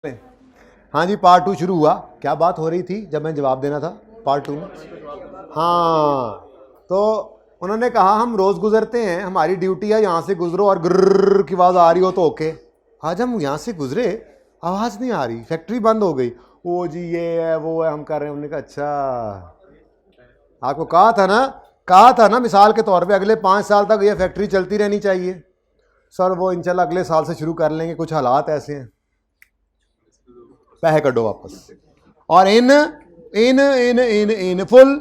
हाँ जी, पार्ट 2 शुरू हुआ। क्या बात हो रही थी जब मैं जवाब देना था पार्ट 2 में? हाँ, तो उन्होंने कहा हम रोज़ गुजरते हैं, हमारी ड्यूटी है यहाँ से गुजरो और ग्रर की आवाज़ आ रही हो तो ओके। आज हम यहाँ से गुजरे, आवाज़ नहीं आ रही, फैक्ट्री बंद हो गई। ओ जी ये है वो है, हम कर रहे हैं। उन्होंने कहा अच्छा, आपको कहा था ना मिसाल के तौर पे अगले 5 साल तक ये फैक्ट्री चलती रहनी चाहिए। सर वो इंशाल्लाह अगले साल से शुरू कर लेंगे, कुछ हालात ऐसे हैं। पैसे कटो वापस। और इन इन इन इन इन फुल।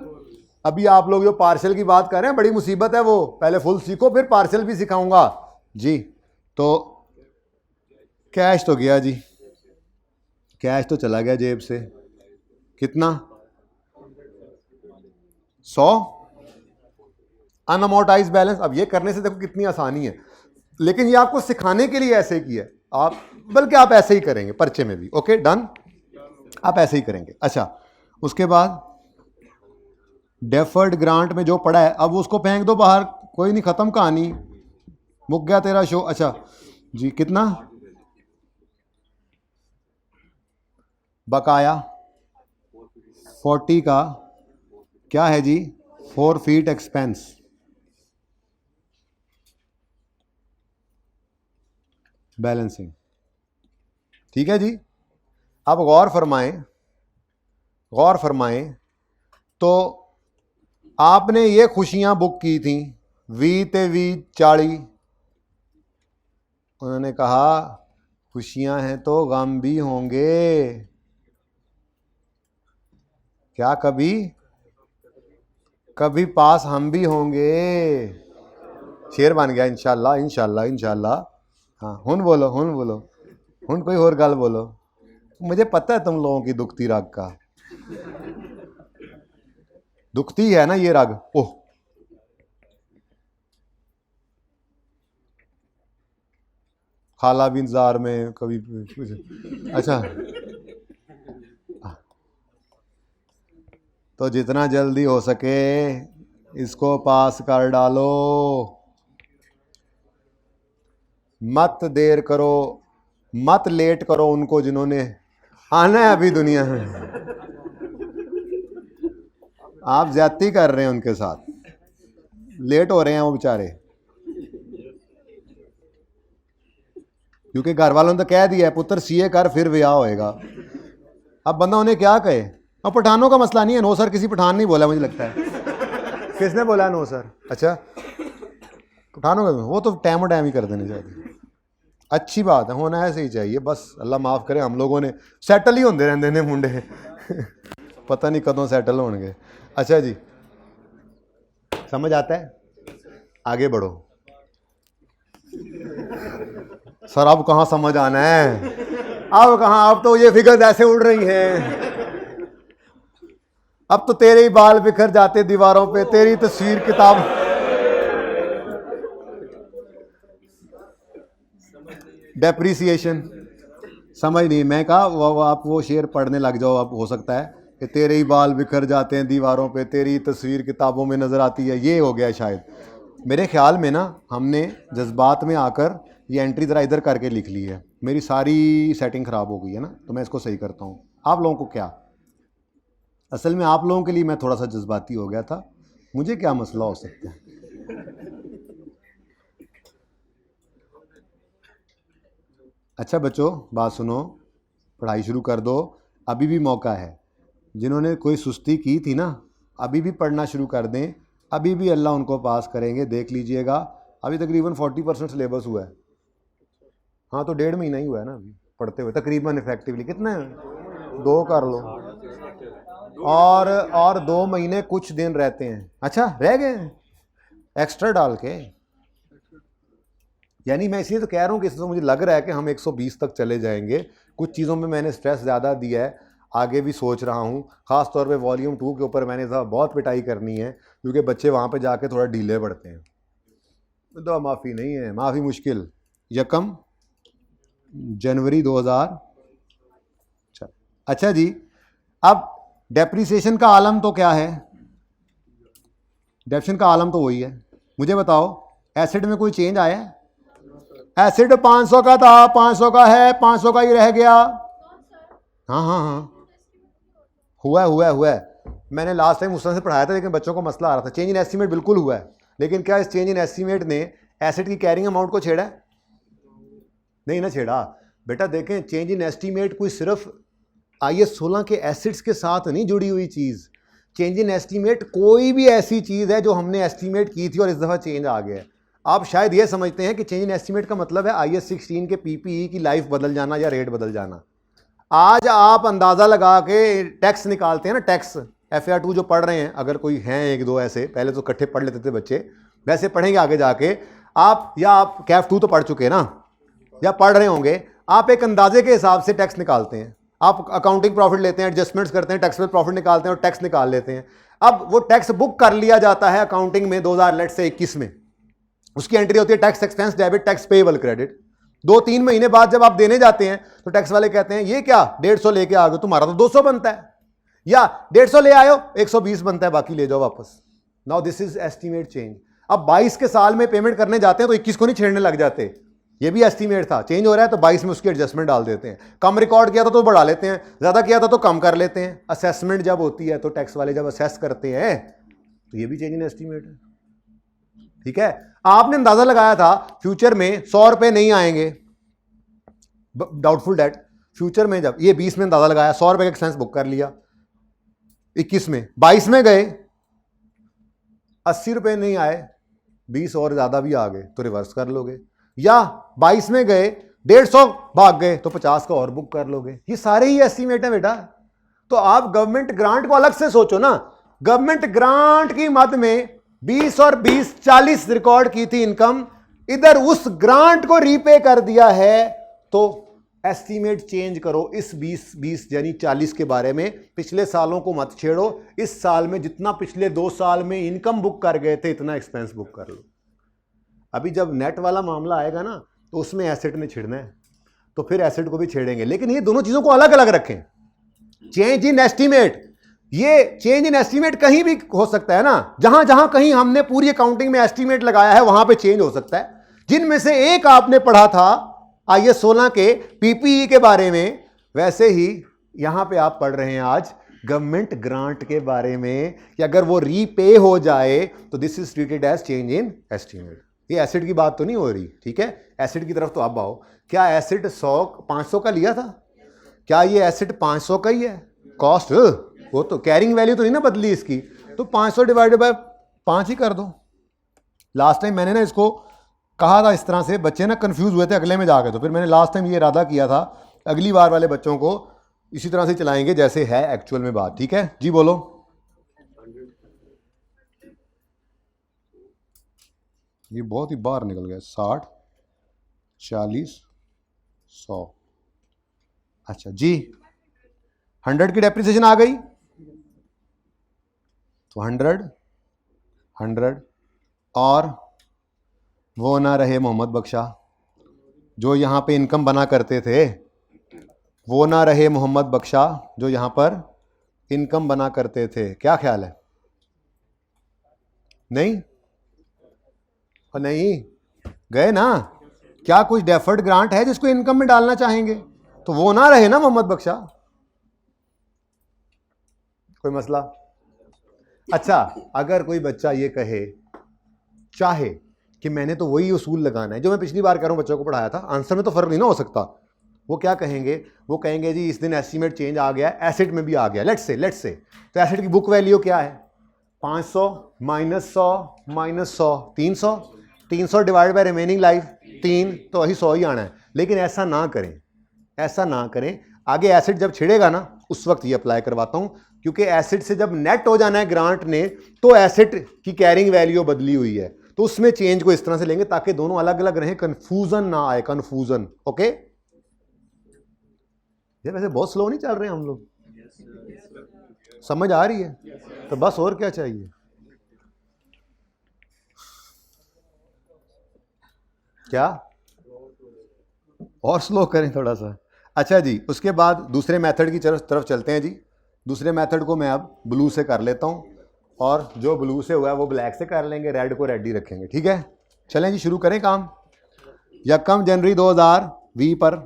अभी आप लोग जो पार्शल की बात कर रहे हैं, बड़ी मुसीबत है वो। पहले फुल सीखो, फिर पार्शल भी सिखाऊंगा जी। तो कैश तो गया जी, कैश तो चला गया जेब से। कितना? 100 अनअमोर्टाइज बैलेंस। अब ये करने से देखो कितनी आसानी है, लेकिन ये आपको सिखाने के लिए ऐसे किया है आप, बल्कि आप ऐसे ही करेंगे पर्चे में भी। ओके डन, आप ऐसे ही करेंगे। अच्छा, उसके बाद डेफर्ड ग्रांट में जो पड़ा है अब उसको फेंक दो बाहर, कोई नहीं, खत्म कहानी, मुक गया तेरा शो। अच्छा जी, कितना बकाया? 40 का क्या है जी? 4 फीट एक्सपेंस। बैलेंसिंग, ठीक है जी। अब गौर फरमाएं तो आपने ये खुशियां बुक की थी 20 उन्होंने कहा खुशियां हैं तो गम भी होंगे, क्या कभी कभी पास हम भी होंगे। शेर बन गया। इंशाल्लाह इंशाल्लाह इंशाल्लाह। हाँ हुन बोलो, हुन कोई और गल बोलो। मुझे पता है तुम लोगों की दुखती राग का, दुखती है ना ये राग। ओह, खाला भी इंतजार में कभी कुछ। अच्छा, तो जितना जल्दी हो सके इसको पास कर डालो, मत देर करो, मत लेट करो उनको जिन्होंने आना है अभी दुनिया में। आप ज्यादती कर रहे हैं उनके साथ, लेट हो रहे हैं वो बेचारे, क्योंकि घर वालों ने तो कह दिया है पुत्र सीए कर फिर ब्याह होएगा। अब बंदा उन्हें क्या कहे। अब पठानों का मसला नहीं है। नो सर किसी पठान नहीं बोला मुझे लगता है। किसने बोला नो सर? अच्छा, पठानों का वो तो टाइम ही कर देने चाहिए। अच्छी बात है, होना ऐसे ही चाहिए। बस अल्लाह माफ़ करे, हम लोगों ने सैटल ही होंगे रहते ने मुंडे पता नहीं कदों सैटल होंगे। अच्छा जी, समझ आता है? आगे बढ़ो सर। अब कहाँ समझ आना है, अब कहाँ, अब तो ये फिगर ऐसे उड़ रही हैं। अब तो तेरे ही बाल बिखर जाते दीवारों पे, तेरी तस्वीर किताब। डेप्रिसिएशन समझ नहीं। मैं कहा वो आप वो शेर पढ़ने लग जाओ। अब हो सकता है कि तेरे ही बाल बिखर जाते हैं दीवारों पे, तेरी तस्वीर किताबों में नज़र आती है, ये हो गया शायद। मेरे ख्याल में ना हमने जज्बात में आकर ये एंट्री ज़रा इधर करके लिख ली है। मेरी सारी सेटिंग ख़राब हो गई है ना, तो मैं इसको सही करता हूँ। आप लोगों को क्या, असल में आप लोगों के लिए मैं थोड़ा सा जज्बाती हो गया था। मुझे क्या मसला हो सकता है? अच्छा बच्चों, बात सुनो, पढ़ाई शुरू कर दो, अभी भी मौका है। जिन्होंने कोई सुस्ती की थी ना, अभी भी पढ़ना शुरू कर दें, अभी भी अल्लाह उनको पास करेंगे, देख लीजिएगा। अभी तकरीबन 40% सिलेबस हुआ है। हाँ तो 1.5 महीना ही हुआ है ना अभी पढ़ते हुए तकरीबन। इफेक्टिवली कितने, 2 कर लो, और 2 महीने कुछ दिन रहते हैं। अच्छा रह गए एक्स्ट्रा डाल के, यानी मैं इसलिए तो कह रहा हूँ कि इससे तो मुझे लग रहा है कि हम 120 तक चले जाएंगे। कुछ चीज़ों में मैंने स्ट्रेस ज़्यादा दिया है, आगे भी सोच रहा हूँ। ख़ास तौर पे वॉल्यूम 2 के ऊपर मैंने बहुत पिटाई करनी है, क्योंकि बच्चे वहाँ पे जाके थोड़ा ढीले पड़ते हैं। तो माफ़ी नहीं है, माफ़ी मुश्किल। 1 जनवरी 2000। अच्छा जी, अब डेप्रिसिएशन का आलम तो क्या है? डेप्रिसिएशन का आलम तो वही है। मुझे बताओ एसिड में कोई चेंज आया है? एसिड 500 का था, 500 का है, 500 का ही रह गया। हाँ हाँ हाँ, हुआ है। मैंने लास्ट टाइम उस तरह से पढ़ाया था, लेकिन बच्चों को मसला आ रहा था। चेंज इन एस्टीमेट बिल्कुल हुआ है, लेकिन क्या इस चेंज इन एस्टीमेट ने एसेट की कैरिंग अमाउंट को छेड़ा है? नहीं ना छेड़ा। बेटा देखें, चेंज इन एस्टीमेट कोई सिर्फ IAS 16 के एसेट्स के साथ नहीं जुड़ी हुई चीज़। चेंज इन एस्टीमेट कोई भी ऐसी चीज़ है जो हमने एस्टीमेट की थी और इस दफ़ा चेंज आ गया है। आप शायद ये समझते हैं कि चेंज इन एस्टीमेट का मतलब है IAS 16 के PPE की लाइफ बदल जाना या रेट बदल जाना। आज आप अंदाज़ा लगा के टैक्स निकालते हैं ना, टैक्स FAR 2 जो पढ़ रहे हैं, अगर कोई हैं एक दो ऐसे, पहले तो इकट्ठे पढ़ लेते थे बच्चे, वैसे पढ़ेंगे आगे जाके आप, या आप कैफ 2 तो पढ़ चुके हैं ना, या पढ़ रहे होंगे। आप एक अंदाजे के हिसाब से टैक्स निकालते हैं, आप अकाउंटिंग प्रॉफिट लेते हैं, एडजस्टमेंट्स करते हैं, टैक्स पे प्रॉफिट निकालते हैं और टैक्स निकाल लेते हैं। अब वो टैक्स बुक कर लिया जाता है अकाउंटिंग में 2021 में, उसकी एंट्री होती है tax expense debit, tax payable credit. 2-3 महीने बाद जब आप देने जाते हैं तो टैक्स वाले कहते हैं ये क्या 150 लेके आ गए, तुम्हारा तो 200 बनता है, या 150 ले आयो 120 बनता है, बाकी ले जाओ वापस। Now this is estimate change. अब 22 के साल में पेमेंट करने जाते हैं तो 21 को नहीं छेड़ने लग जाते, ये भी एस्टीमेट था, चेंज हो रहा है तो 22 में उसकी एडजस्टमेंट डाल देते हैं। कम रिकॉर्ड किया था तो बढ़ा लेते हैं, ज्यादा किया था तो कम कर लेते हैं। असेसमेंट जब होती है तो टैक्स वाले जब असेस करते हैं तो ये भी चेंज इन एस्टीमेट है। ठीक है, आपने अंदाजा लगाया था फ्यूचर में 100 रुपए नहीं आएंगे, डाउटफुल डेट। फ्यूचर में जब ये 20 में अंदाजा लगाया, 100 रुपए का एक्सपेंस बुक कर लिया 21 में, 22 में गए 80 रुपए नहीं आए, 20 और ज्यादा भी आ गए तो रिवर्स कर लोगे, या 22 में गए 150 भाग गए तो 50 का और बुक कर लोगे। ये सारे ही एस्टीमेट है बेटा। तो आप गवर्नमेंट ग्रांट को अलग से सोचो ना। गवर्नमेंट ग्रांट की मद में 20 और 20 40 रिकॉर्ड की थी इनकम, इधर उस ग्रांट को रीपे कर दिया है, तो एस्टीमेट चेंज करो इस 20 यानी 40 के बारे में। पिछले सालों को मत छेड़ो, इस साल में जितना पिछले 2 साल में इनकम बुक कर गए थे इतना एक्सपेंस बुक कर लो। अभी जब नेट वाला मामला आएगा ना तो उसमें एसेट ने छिड़ना है, तो फिर एसेट को भी छेड़ेंगे, लेकिन ये दोनों चीजों को अलग अलग रखें। चेंज इन एस्टीमेट, ये चेंज इन एस्टीमेट कहीं भी हो सकता है ना, जहां जहां कहीं हमने पूरी अकाउंटिंग में एस्टीमेट लगाया है वहां पे चेंज हो सकता है। जिनमें से एक आपने पढ़ा था IAS 16 के PPE के बारे में, वैसे ही यहां पे आप पढ़ रहे हैं आज गवर्नमेंट ग्रांट के बारे में कि अगर वो रीपे हो जाए तो this is treated as change in estimate. ये एसिड की बात तो नहीं हो रही, ठीक है, एसिड की तरफ तो आप आओ। क्या एसिड 500 का लिया था? क्या ये एसिड 500 का ही है कॉस्ट? वो तो कैरिंग वैल्यू तो नहीं ना बदली इसकी, तो 500 डिवाइडेड बाय 5 ही कर दो। लास्ट टाइम मैंने ना इसको कहा था इस तरह से, बच्चे ना कंफ्यूज हुए थे अगले में जाके, तो फिर मैंने लास्ट टाइम ये इरादा किया था अगली बार वाले बच्चों को इसी तरह से चलाएंगे जैसे है एक्चुअल में बात। ठीक है जी, बोलो। ये बहुत ही बाहर निकल गया। 60 40 100, अच्छा जी 100 की डेप्रिसिएशन आ गई तो 100 और वो ना रहे मोहम्मद बख्शा जो यहाँ पे इनकम बना करते थे, वो ना रहे मोहम्मद बख्शा जो यहाँ पर इनकम बना करते थे। क्या ख्याल है? नहीं और नहीं गए ना? क्या कुछ डेफर्ड ग्रांट है जिसको इनकम में डालना चाहेंगे? तो वो ना रहे ना मोहम्मद बख्शा। कोई मसला? अच्छा, अगर कोई बच्चा ये कहे चाहे कि मैंने तो वही उसूल लगाना है जो मैं पिछली बार कह रहा हूं, बच्चों को पढ़ाया था, आंसर में तो फर्क नहीं ना हो सकता, वो क्या कहेंगे? वो कहेंगे जी इस दिन एस्टीमेट चेंज आ गया, एसेट में भी आ गया, लेट्स से तो एसेट की बुक वैल्यू क्या है? 500 -100 -100 300, 300 डिवाइड बाय रिमेनिंग लाइफ 3, तो वही 100 ही आना है। लेकिन ऐसा ना करें, ऐसा ना करें। आगे एसिड जब छिड़ेगा ना उस वक्त ये अप्लाई करवाता हूं, क्योंकि एसिड से जब नेट हो जाना है ग्रांट ने तो एसिड की कैरिंग वैल्यू बदली हुई है, तो उसमें चेंज को इस तरह से लेंगे ताकि दोनों अलग अलग रहें, कंफ्यूजन ना आए, कंफ्यूजन। ओके, ये वैसे बहुत स्लो नहीं चल रहे हैं हम लोग, समझ आ रही है? तो बस और क्या चाहिए? क्या और स्लो करें थोड़ा सा? अच्छा जी, उसके बाद दूसरे मेथड की तरफ चलते हैं जी। दूसरे मेथड को मैं अब ब्लू से कर लेता हूं, और जो ब्लू से हुआ है वो ब्लैक से कर लेंगे, रेड को रेड ही रखेंगे। ठीक है, चलें जी, शुरू करें काम। 1 जनवरी 2020 पर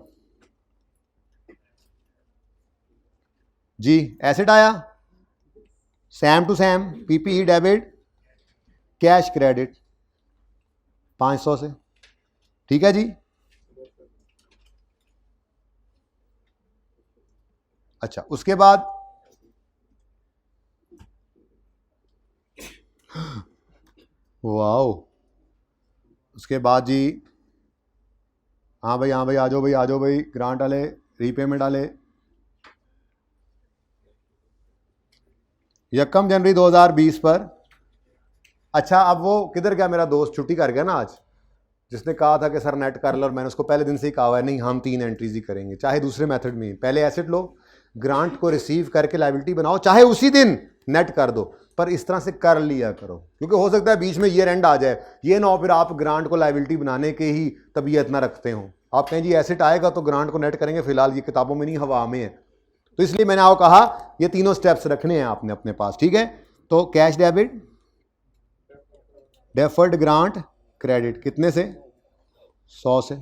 जी एसेट आया, same to same, PPE debit, cash credit 500 से, ठीक है जी। अच्छा उसके बाद वाओ, उसके बाद जी, हाँ भाई हाँ भाई, आ जाओ भाई, आ जाओ भाई, ग्रांट वाले, रीपेमेंट वाले। यकम जनवरी 2020 पर, अच्छा अब वो किधर गया मेरा दोस्त, छुट्टी कर गया ना आज, जिसने कहा था कि सर नेट कर लो, और मैंने उसको पहले दिन से ही कहा हुआ है नहीं हम 3 एंट्रीज ही करेंगे, चाहे दूसरे मेथड में, पहले एसेट लो, ग्रांट को रिसीव करके लायबिलिटी बनाओ, चाहे उसी दिन नेट कर दो, पर इस तरह से कर लिया करो, क्योंकि हो सकता है बीच में ईयर एंड आ जाए, ये ना हो फिर आप ग्रांट को लायबिलिटी बनाने के ही तबीयत ना रखते हो, आप कहें जी एसेट आएगा तो ग्रांट को नेट करेंगे, फिलहाल ये किताबों में नहीं हवा में है, तो इसलिए मैंने आपको कहा ये तीनों स्टेप्स रखने हैं आपने अपने पास, ठीक है। तो cash debit, deferred grant credit कितने से, 100 से।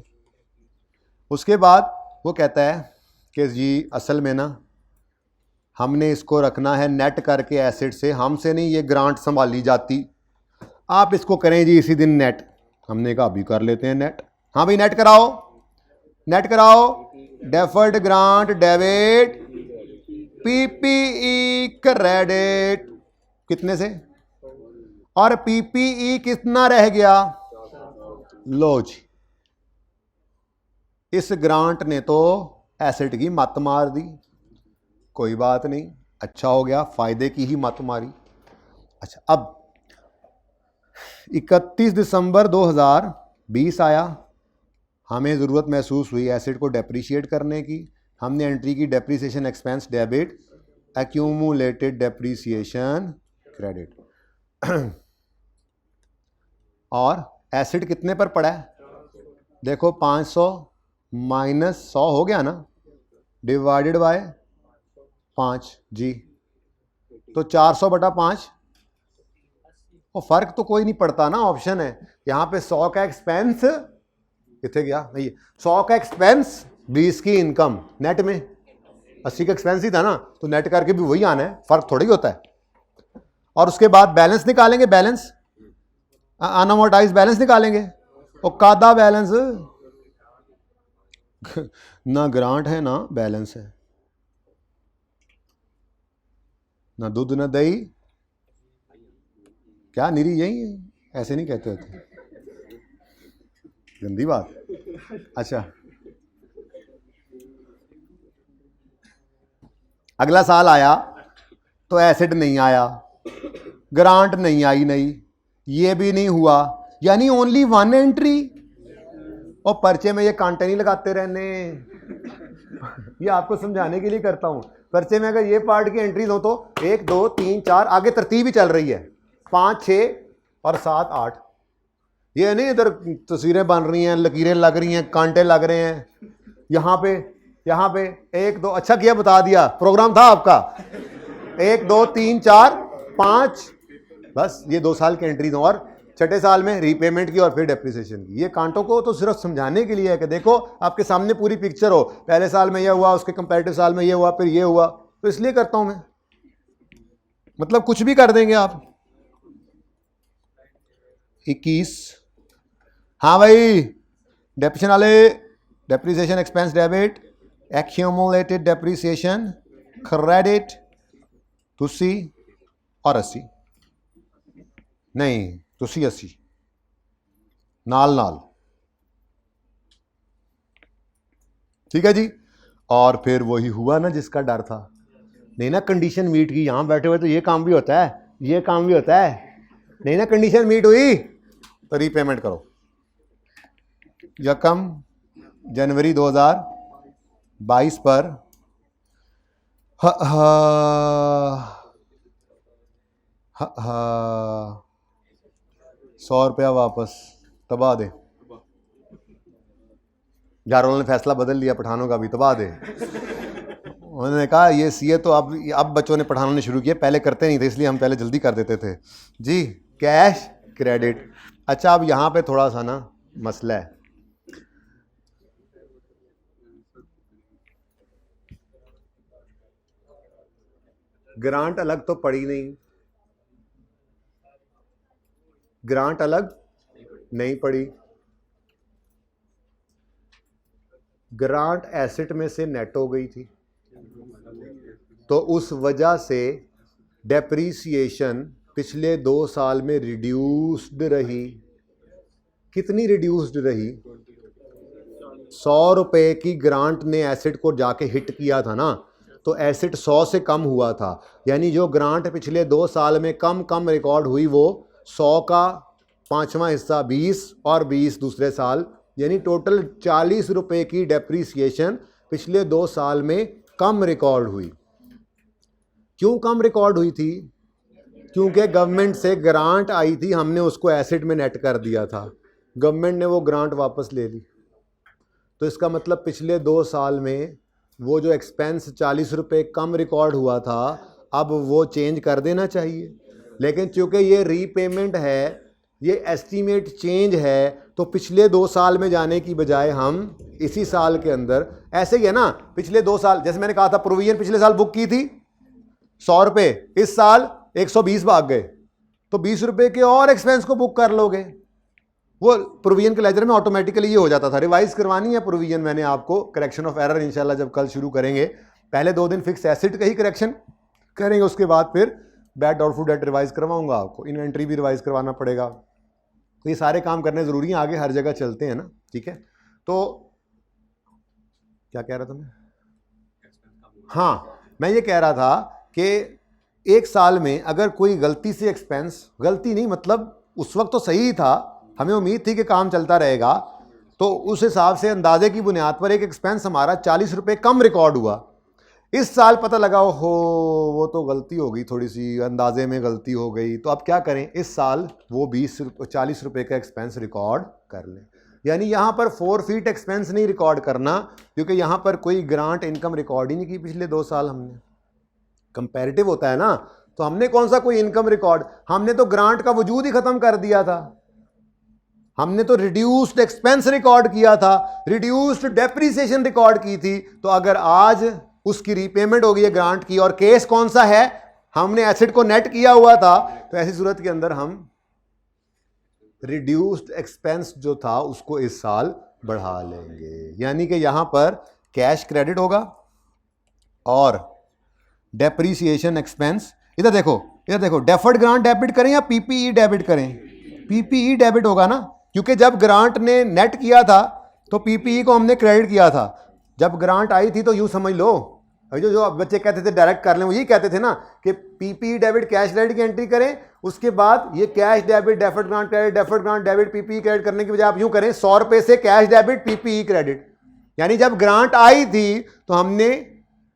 उसके बाद वो कहता है कि जी असल में ना हमने इसको रखना है नेट करके एसेट से, हमसे नहीं ये ग्रांट संभाली जाती, आप इसको करें जी इसी दिन नेट, हमने कहा अभी कर लेते हैं नेट, हाँ भाई नेट कराओ, नेट कराओ, deferred grant debit PPE credit कितने से, और पीपीई कितना रह गया, लो जी, इस ग्रांट ने तो एसेट की मत मार दी, कोई बात नहीं, अच्छा हो गया, फायदे की ही मत मारी। अच्छा अब 31 दिसंबर 2020 आया, हमें ज़रूरत महसूस हुई एसेट को डेप्रीशिएट करने की, हमने एंट्री की depreciation expense debit accumulated depreciation credit, और एसेट कितने पर पड़ा है, देखो 500 माइनस 100 हो गया ना, डिवाइडेड बाय 5 जी, तो 400 बटा 5, और फर्क तो कोई नहीं पड़ता ना, ऑप्शन है यहाँ पे 100 का एक्सपेंस कितने गया, नहीं 100 का एक्सपेंस 20 की इनकम, नेट में 80 का एक्सपेंस ही था ना, तो नेट करके भी वही आना है, फर्क थोड़ी होता है। और उसके बाद बैलेंस निकालेंगे, बैलेंस अनअमोर्टाइज्ड बैलेंस निकालेंगे, और कादा बैलेंस ना ग्रांट है ना बैलेंस है, ना दूध ना दही, क्या निरी यही है, ऐसे नहीं कहते होते, गंदी बात। अच्छा अगला साल आया तो एसेट नहीं आया, ग्रांट नहीं आई, नहीं ये भी नहीं हुआ, यानी ओनली 1 एंट्री, और पर्चे में ये कांटे नहीं लगाते रहने, ये आपको समझाने के लिए करता हूं, पर्चे में अगर ये पार्ट की एंट्रीज हो तो 1 2 3 4 आगे तरतीब ही चल रही है, 5 6 और 7 8, ये नहीं इधर तस्वीरें बन रही हैं, लकीरें लग रही हैं, कांटे लग रहे हैं, यहाँ पे 1 2, अच्छा किया बता दिया, प्रोग्राम था आपका, 1 2 3 4 5, बस ये 2 साल की एंट्रीज हो, और छठे साल में रीपेमेंट की और फिर डेप्रिसिएशन की। ये कांटों को तो सिर्फ समझाने के लिए है कि देखो आपके सामने पूरी पिक्चर हो, पहले साल में ये हुआ, उसके कंपैरेटिव साल में ये हुआ, फिर ये हुआ, तो इसलिए करता हूं मैं, मतलब कुछ भी कर देंगे आप। 21, हाँ भाई डेप्रिसिएशन वाले, depreciation expense debit accumulated depreciation credit तुसी और 80, नहीं तुसी 80 नाल नाल, ठीक है जी। और फिर वही हुआ ना जिसका डर था, नहीं ना कंडीशन मीट की, यहां बैठे हुए तो ये काम भी होता है, ये काम भी होता है, नहीं ना कंडीशन मीट हुई तो रीपेमेंट करो। यकम जनवरी 2022 पर 100 रुपया वापस, तबाह दे, घर वालों ने फैसला बदल लिया, पठानों का भी तबाह दे, उन्होंने कहा ये सीए तो अब बच्चों ने पठानों ने शुरू किया, पहले करते नहीं थे, इसलिए हम पहले जल्दी कर देते थे जी। कैश क्रेडिट, अच्छा अब यहाँ पे थोड़ा सा ना मसला है, ग्रांट अलग तो पड़ी नहीं, ग्रांट अलग नहीं पड़ी, ग्रांट एसेट में से नेट हो गई थी, तो उस वजह से डेप्रीसिएशन पिछले 2 साल में रिड्यूस्ड रही। कितनी रिड्यूस्ड रही? 100 रुपए की ग्रांट ने एसेट को जाके हिट किया था ना, तो एसेट 100 से कम हुआ था, यानी जो ग्रांट पिछले 2 साल में कम रिकॉर्ड हुई वो 100 का 5वां हिस्सा 20 और 20 दूसरे साल, यानी टोटल 40 रुपए की डेप्रीसिएशन पिछले 2 साल में कम रिकॉर्ड हुई। क्यों कम रिकॉर्ड हुई थी? क्योंकि गवर्नमेंट से ग्रांट आई थी, हमने उसको एसेट में नेट कर दिया था, गवर्नमेंट ने वो ग्रांट वापस ले ली। तो इसका मतलब पिछले 2 साल में वो जो एक्सपेंस 40 रुपये कम रिकॉर्ड हुआ था, अब वो चेंज कर देना चाहिए। लेकिन चूंकि ये रीपेमेंट है, ये एस्टीमेट चेंज है, तो पिछले 2 साल में जाने की बजाय हम इसी साल के अंदर, ऐसे ही है ना, पिछले 2 साल जैसे मैंने कहा था प्रोविजन पिछले साल बुक की थी 100 रुपये, इस साल 120 भाग गए, तो 20 रुपये के और एक्सपेंस को बुक कर लोगे। वो प्रोविजन के लेजर में ऑटोमेटिकली ये हो जाता था। रिवाइज करवानी है प्रोविजन मैंने आपको, करेक्शन ऑफ एरर इंशाल्लाह जब कल शुरू करेंगे, पहले 2 दिन फिक्स एसेट का ही करेक्शन करेंगे, उसके बाद फिर बैड डाउटफुल डेट रिवाइज करवाऊंगा आपको, इन्वेंट्री भी रिवाइज करवाना पड़ेगा। तो ये सारे काम करने ज़रूरी हैं, आगे हर जगह चलते हैं ना, ठीक है। तो क्या कह रहा था मैं? हाँ, मैं ये कह रहा था कि एक साल में अगर कोई गलती से एक्सपेंस, गलती नहीं मतलब उस वक्त तो सही था, हमें उम्मीद थी कि काम चलता रहेगा, तो उस हिसाब से अंदाजे की बुनियाद पर एक एक्सपेंस हमारा 40 रुपये कम रिकॉर्ड हुआ। इस साल पता लगा हो वो तो गलती हो गई, थोड़ी सी अंदाजे में गलती हो गई, तो अब क्या करें, इस साल वो 40 रुपये का एक्सपेंस रिकॉर्ड कर लें। यानी यहाँ पर 4 फीट एक्सपेंस नहीं रिकॉर्ड करना, क्योंकि यहाँ पर कोई ग्रांट इनकम रिकॉर्ड ही नहीं की पिछले 2 साल। हमने कंपैरेटिव होता है ना, तो हमने कौन सा कोई इनकम रिकॉर्ड, हमने तो ग्रांट का वजूद ही खत्म कर दिया था, हमने तो रिड्यूस्ड एक्सपेंस रिकॉर्ड किया था, रिड्यूस्ड डेप्रीसिएशन रिकॉर्ड की थी। तो अगर आज उसकी रीपेमेंट हो गई है ग्रांट की, और केस कौन सा है, हमने एसेट को नेट किया हुआ था, तो ऐसी सूरत के अंदर हम रिड्यूस्ड एक्सपेंस जो था उसको इस साल बढ़ा लेंगे। यानी कि यहां पर कैश क्रेडिट होगा और डेप्रीसिएशन एक्सपेंस, इधर देखो डेफर्ड ग्रांट डेबिट करें या पीपीई डेबिट करें? पीपीई डेबिट होगा ना, क्योंकि जब ग्रांट ने नेट किया था तो पीपीई को हमने क्रेडिट किया था। जब ग्रांट आई थी तो यूं समझ लो, जो बच्चे कहते थे डायरेक्ट कर लें, वो यही कहते थे ना कि पीपीई डेबिट कैश क्रेडिट की एंट्री करें, उसके बाद ये cash debit deferred grant credit, deferred grant debit PPE credit करने की बजाय आप यूं करें 100 रुपये से कैश डेबिट पीपीई क्रेडिट। यानी जब ग्रांट आई थी तो हमने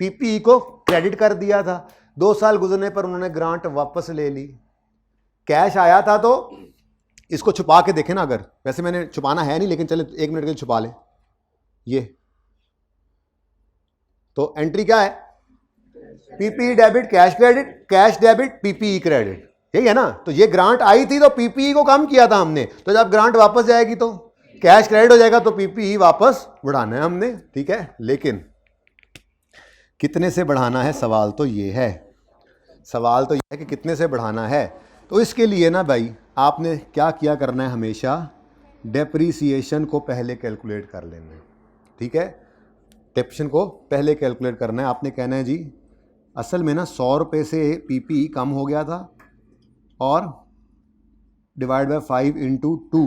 पीपीई को क्रेडिट कर दिया था, 2 साल गुजरने पर उन्होंने ग्रांट वापस ले ली, कैश आया था। तो इसको छुपा के देखें ना, अगर वैसे मैंने छुपाना है नहीं, लेकिन चले 1 मिनट के लिए छुपा लें, ये तो एंट्री क्या है, PPE debit cash credit, cash debit PPE credit, यही है ना। तो ये ग्रांट आई थी तो पीपीई को कम किया था हमने, तो जब ग्रांट वापस जाएगी तो कैश क्रेडिट हो जाएगा, तो पीपीई वापस बढ़ाना है हमने, ठीक है। लेकिन कितने से बढ़ाना है, सवाल तो ये है, सवाल तो ये है कि कितने से बढ़ाना है। तो इसके लिए ना भाई आपने क्या किया करना है, हमेशा डेप्रीसिएशन को पहले कैलकुलेट कर लेना है, ठीक है। डेप्रीसिएशन को पहले कैलकुलेट करना है, आपने कहना है जी असल में ना 100 रुपये से पीपीई कम हो गया था, और डिवाइड बाय 5 इंटू 2,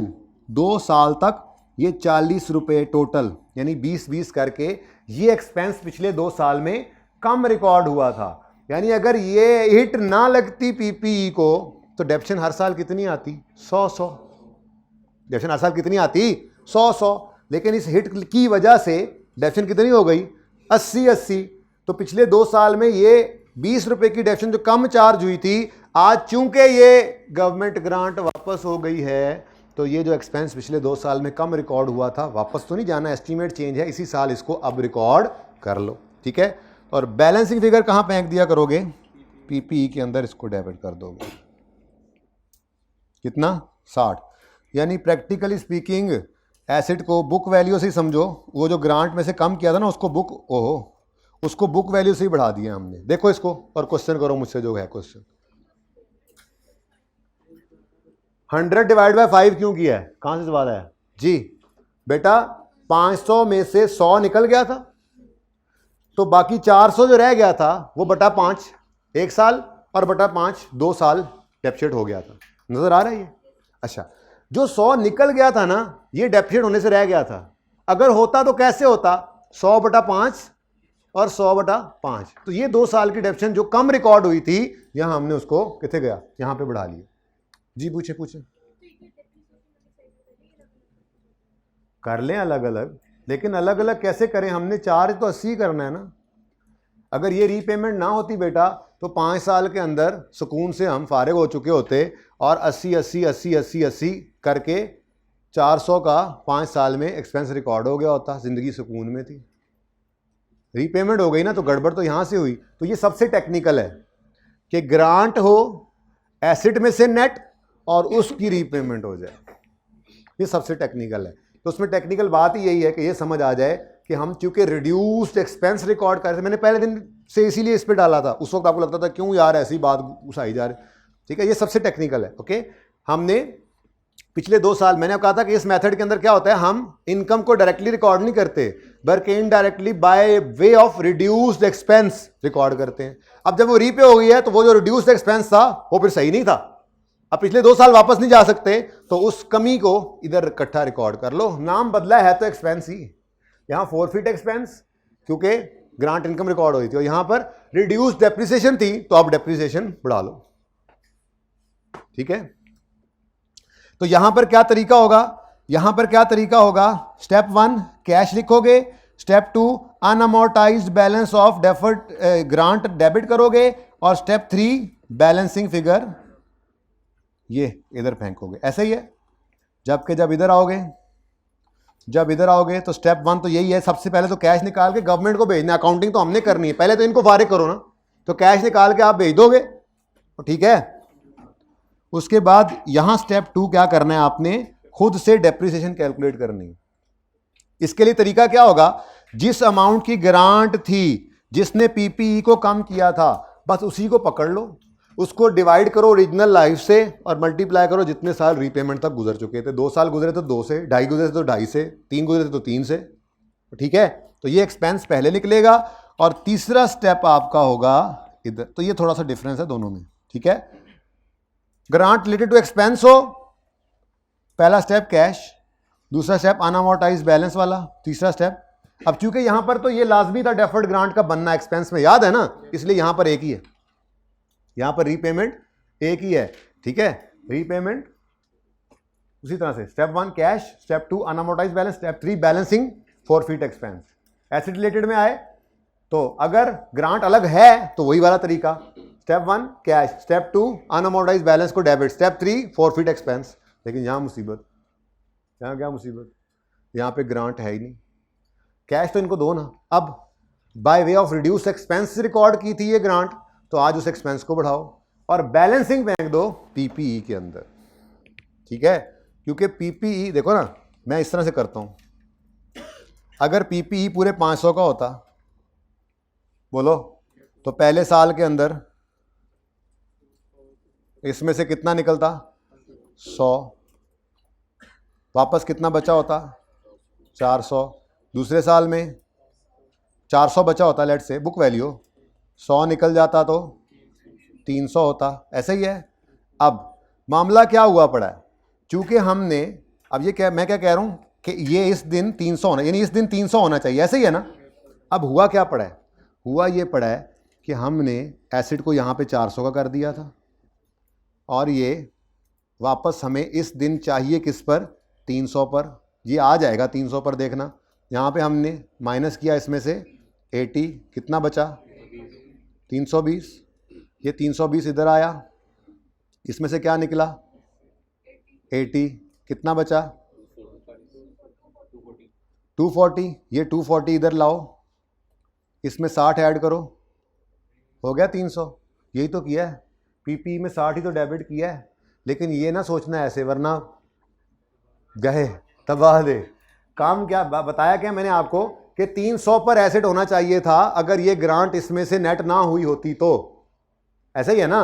2 साल तक ये 40 रुपये टोटल, यानी 20-20 करके ये एक्सपेंस पिछले 2 साल में कम रिकॉर्ड हुआ था। यानी अगर ये हिट ना लगती पीपीई को तो डेप्शन हर साल कितनी आती, 100-100, डेप्शन हर साल कितनी आती, 100-100, लेकिन इस हिट की वजह से डेप्शन कितनी हो गई, 80-80। तो पिछले 2 साल में ये 20 रुपये की डेप्शन जो कम चार्ज हुई थी, आज चूंकि ये गवर्नमेंट ग्रांट वापस हो गई है, तो ये जो एक्सपेंस पिछले 2 साल में कम रिकॉर्ड हुआ था, वापस तो नहीं जाना, एस्टीमेट चेंज है, इसी साल इसको अब रिकॉर्ड कर लो, ठीक है। और बैलेंसिंग फिगर कहाँ फेंक दिया करोगे, पीपीई के अंदर इसको डेबिट कर दोगे, कितना, 60। यानी प्रैक्टिकली स्पीकिंग एसेट को बुक वैल्यू से ही समझो, वो जो ग्रांट में से कम किया था ना उसको बुक, ओहो उसको बुक वैल्यू से ही बढ़ा दिया हमने। देखो इसको और क्वेश्चन करो मुझसे जो है क्वेश्चन। 100 डिवाइड बाय 5 क्यों किया है, कहां से सवाल आया जी? बेटा 500 में से 100 निकल गया था, तो बाकी 400 जो रह गया था वो बटा 5 1 साल और बटा 5 2 साल डेप्रिशिएट हो गया था। नजर आ रहा है ये? अच्छा, जो 100 निकल गया था ना, ये डेप्रिशिएट होने से रह गया था। अगर होता तो कैसे होता, 100 बटा 5 और 100 बटा 5, तो ये 2 साल की डेप्रिसिएशन जो कम रिकॉर्ड हुई थी, यहां हमने उसको कितने गया, यहां पे बढ़ा लिया। जी पूछे पूछे, कर लें अलग अलग, लेकिन अलग अलग कैसे करें, हमने चार्ज तो 80 करना है ना। अगर ये रीपेमेंट ना होती बेटा तो 5 साल के अंदर सुकून से हम फारिग हो चुके होते और 80 80 80 80 80 करके 400 का 5 साल में एक्सपेंस रिकॉर्ड हो गया होता, जिंदगी सुकून में थी। रीपेमेंट हो गई ना, तो गड़बड़ तो यहां से हुई। तो ये सबसे टेक्निकल है कि ग्रांट हो एसिड में से नेट और उसकी रीपेमेंट हो जाए, ये सबसे टेक्निकल है। तो उसमें टेक्निकल बात ही यही है कि ये समझ आ जाए कि हम चूंकि रिड्यूस्ड एक्सपेंस रिकॉर्ड कर रहे थे, मैंने पहले दिन से इसीलिए इस पे डाला था, उस वक्त आपको लगता था क्यों यार ऐसी बात घुसाई जा रही, ठीक है, ये सबसे टेक्निकल है। ओके, हमने पिछले 2 साल मैंने कहा था कि इस मेथड के अंदर क्या होता है, हम इनकम को डायरेक्टली रिकॉर्ड नहीं करते बल्कि indirectly by way of reduced expense record करते हैं। अब जब वो रीपे हो गई है तो वो जो रिड्यूस्ड एक्सपेंस था वो फिर सही नहीं था, अब पिछले 2 साल वापस नहीं जा सकते, तो उस कमी को इधर इकट्ठा रिकॉर्ड कर लो। नाम बदला है तो एक्सपेंस ही, यहां फोरफिट एक्सपेंस क्योंकि ग्रांट इनकम रिकॉर्ड हुई थी, और यहां पर रिड्यूस्ड डेप्रिसिएशन थी तो अब डेप्रिसिएशन बढ़ा लो, ठीक है। तो यहां पर क्या तरीका होगा, यहां पर क्या तरीका होगा, स्टेप 1 कैश लिखोगे, step 2 unamortised balance of deferred grant debit करोगे, और स्टेप 3 बैलेंसिंग फिगर ये इधर फेंकोगे। ऐसा ही है, जबकि जब इधर आओगे तो स्टेप 1 तो यही है, सबसे पहले तो कैश निकाल के गवर्नमेंट को भेजना, अकाउंटिंग तो हमने करनी है, पहले तो इनको फारिग करो ना, तो कैश निकाल के आप भेज दोगे, ठीक है। उसके बाद यहां स्टेप 2 क्या करना है, आपने खुद से डेप्रिसिएशन कैलकुलेट करनी है। इसके लिए तरीका क्या होगा, जिस अमाउंट की ग्रांट थी, जिसने पीपीई को कम किया था, बस उसी को पकड़ लो, उसको डिवाइड करो ओरिजिनल लाइफ से और मल्टीप्लाई करो जितने साल रीपेमेंट तक गुजर चुके थे। 2 साल गुजरे तो 2 से, 2.5 गुजरे तो 2.5 से, 3 गुजरे तो 3 से, ठीक है। तो ये एक्सपेंस पहले निकलेगा, और तीसरा स्टेप आपका होगा इधर। तो ये थोड़ा सा डिफरेंस है दोनों में, ठीक है। ग्रांट रिलेटेड टू एक्सपेंस हो, पहला स्टेप कैश, दूसरा स्टेप अनअमोर्टाइज्ड बैलेंस वाला, तीसरा स्टेप। अब चूंकि यहां पर तो ये लाजमी था डेफर्ड ग्रांट का बनना एक्सपेंस में, याद है ना, इसलिए यहां पर एक ही है, यहां पर रीपेमेंट एक ही है, ठीक है। रीपेमेंट उसी तरह से step 1 cash, step 2 unamortised balance, step 3 balancing forfeit expense. Asset related में आए तो अगर ग्रांट अलग है तो वही वाला तरीका, step 1 cash, step 2 unamortised balance को डेबिट, स्टेप 3 फॉरफिट एक्सपेंस। लेकिन यहां मुसीबत, यहां क्या मुसीबत, यहां पे ग्रांट है ही नहीं, कैश तो इनको दो ना। अब by way of reduce expense record की थी ये ग्रांट, तो आज उस एक्सपेंस को बढ़ाओ और बैलेंसिंग फेंक दो पीपीई के अंदर, ठीक है। क्योंकि पीपीई देखो ना, मैं इस तरह से करता हूं, अगर पीपीई पूरे 500 का होता, बोलो, तो पहले साल के अंदर इसमें से कितना निकलता, 100, वापस कितना बचा होता, 400, दूसरे साल में 400 बचा होता, लेट से बुक वैल्यू 100 निकल जाता तो 300 होता, ऐसा ही है। अब मामला क्या हुआ पड़ा है, चूंकि हमने, अब ये क्या, मैं क्या कह रहा हूं कि ये इस दिन 300 होना, यानी इस दिन 300 होना चाहिए, ऐसे ही है ना। अब हुआ क्या पड़ा है, हुआ ये पड़ा है कि हमने एसिड को यहां पे 400 का कर दिया था, और ये वापस हमें इस दिन चाहिए किस पर, 300 पर। ये आ जाएगा 300 पर, देखना यहां पे हमने माइनस किया इसमें से 80, कितना बचा, 320, ये 320 इधर आया, इसमें से क्या निकला, 80, कितना बचा, 240, ये 240 इधर लाओ, इसमें 60 ऐड करो, हो गया 300। यही तो किया है, पीपी में 60 ही तो डेबिट किया है। लेकिन ये ना सोचना ऐसे, वरना गए तबाह दे काम। क्या बताया क्या मैंने आपको कि 300 पर एसेट होना चाहिए था अगर ये ग्रांट इसमें से नेट ना हुई होती तो। ऐसा ही है ना।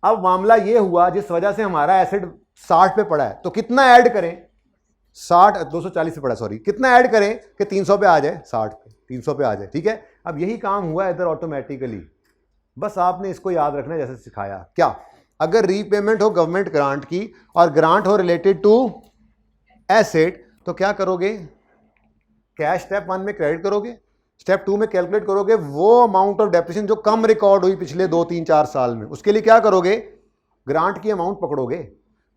अब मामला ये हुआ जिस वजह से हमारा एसेट 60 पे पड़ा है, तो कितना ऐड करें? 60 240 पे पड़ा, सॉरी, कितना ऐड करें कि 300 पे आ जाए, 60 पे 300 पे आ जाए, ठीक है। अब यही काम हुआ इधर ऑटोमेटिकली, बस आपने इसको याद रखना जैसे सिखाया। क्या? अगर रीपेमेंट हो गवर्नमेंट ग्रांट की और ग्रांट हो रिलेटेड टू एसेट, तो क्या करोगे? कैश स्टेप 1 में क्रेडिट करोगे, स्टेप 2 में कैलकुलेट करोगे वो अमाउंट ऑफ डेप्रिसिएशन जो कम रिकॉर्ड हुई पिछले 2 3 4 साल में। उसके लिए क्या करोगे? ग्रांट की अमाउंट पकड़ोगे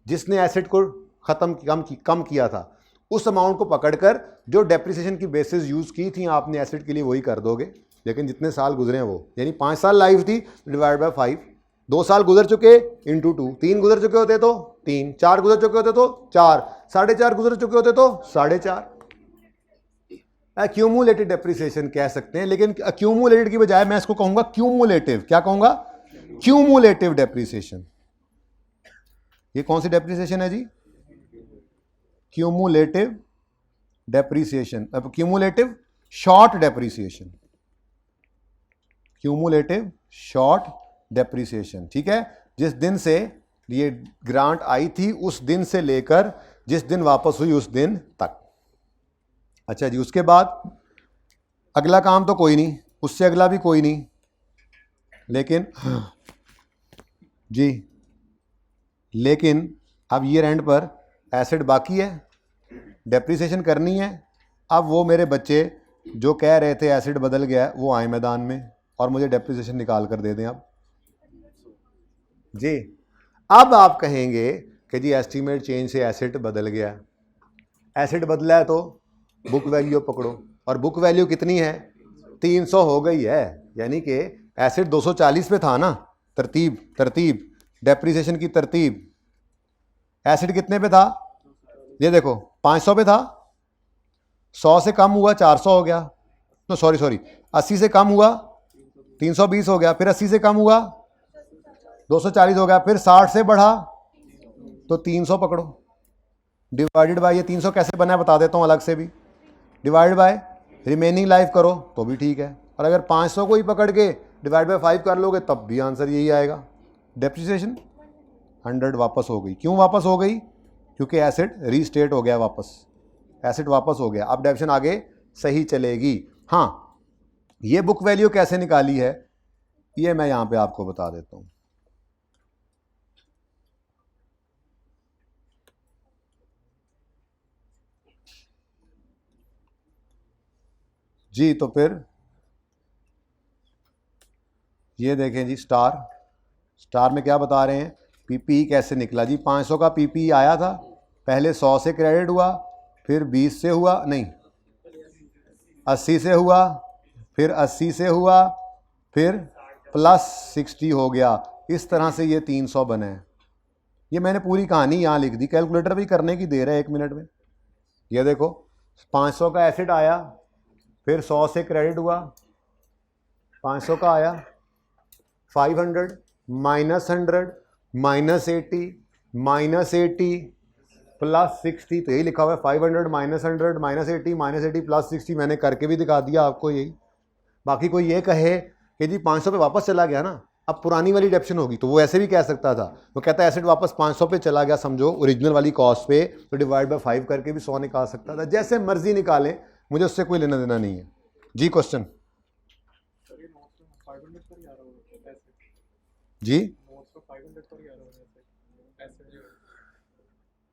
जिसने एसेट को कम किया था, उस अमाउंट को पकड़कर जो डेप्रिसिएशन की बेसिस यूज की थी आपने एसेट के लिए वही कर दोगे, लेकिन जितने साल गुजरे हैं वो, यानी 5 साल लाइफ थी डिवाइड बाय 5, 2 साल गुजर चुके इंटू 2, 3 गुजर चुके होते तो 3, 4 गुजर चुके होते तो 4, 4.5 गुजर चुके होते तो 4.5। एक्यूमुलेटेड डेप्रिसिएशन कह सकते हैं, लेकिन एक्यूमुलेटेड की बजाय मैं इसको कहूंगा क्यूमुलेटिव। क्या कहूंगा? Cumulative depreciation. ये कौन सी डेप्रिसिएशन है जी? Cumulative depreciation. अब cumulative short depreciation, cumulative short depreciation, ठीक है। जिस दिन से ये ग्रांट आई थी उस दिन से लेकर जिस दिन वापस हुई उस दिन तक। अच्छा जी, उसके बाद अगला काम तो कोई नहीं, उससे अगला भी कोई नहीं, लेकिन जी, लेकिन अब ईयर एंड पर एसेट बाकी है, डेप्रिसिएशन करनी है। अब वो मेरे बच्चे जो कह रहे थे एसेट बदल गया है, वो आए मैदान में और मुझे डेप्रिसिएशन निकाल कर दे दें। अब जी, अब आप कहेंगे कि जी एस्टीमेट चेंज से एसेट बदल गया। एसेट बदला है तो बुक वैल्यू पकड़ो, और बुक वैल्यू कितनी है? 300 हो गई है, यानी कि एसेट 240 पे था ना। तरतीब डेप्रिसिएशन की तरतीब, एसेट कितने पे था? ये देखो 500 पे था, 100 से कम हुआ 400 हो गया, तो सॉरी 80 से कम हुआ 320 हो गया, फिर 80 से कम हुआ 240 हो गया, फिर 60 से बढ़ा तो 300 पकड़ो, डिवाइडेड बाय, ये 300 कैसे बना है बता देता हूँ अलग से भी, डिवाइड बाय रिमेनिंग लाइफ करो तो भी ठीक है, और अगर 500 को ही पकड़ के डिवाइड बाय 5 कर लोगे तब भी आंसर यही आएगा। डेप्रिसिएशन 100 वापस हो गई। क्यों वापस हो गई? क्योंकि एसेट रीस्टेट हो गया, वापस एसेट वापस हो गया। अब डेप्रिसिएशन आगे सही चलेगी। हाँ, ये बुक वैल्यू कैसे निकाली है ये मैं यहां पे आपको बता देता हूं। जी, तो फिर ये देखें जी, स्टार में क्या बता रहे हैं? पीपी कैसे निकला जी? 500 का पीपी आया था, पहले 100 से क्रेडिट हुआ, फिर 20 से हुआ, नहीं 80 से हुआ, फिर 80 से हुआ, फिर प्लस 60 हो गया। इस तरह से ये 300 बने। ये मैंने पूरी कहानी यहाँ लिख दी, कैलकुलेटर भी करने की दे रहा है 1 मिनट में। ये देखो 500 का एसेट आया, फिर 100 से क्रेडिट हुआ, 500 का आया, 500 माइनस 100 माइनस 80 माइनस 80 प्लस 60, तो यही लिखा हुआ है 500 माइनस 100 माइनस 80 प्लस 60। मैंने करके भी दिखा दिया आपको यही। बाकी कोई ये कहे कि जी 500 पे वापस चला गया ना, अब पुरानी वाली डेप्शन होगी, तो वो ऐसे भी कह सकता था। वो कहता है एसेट वापस 500 पे चला गया समझो ओरिजिनल वाली कॉस्ट पे, तो डिवाइड बाय 5 करके भी 100 निकाल सकता था। जैसे मर्जी निकालें, मुझे उससे कोई लेना देना नहीं है। जी क्वेश्चन जी,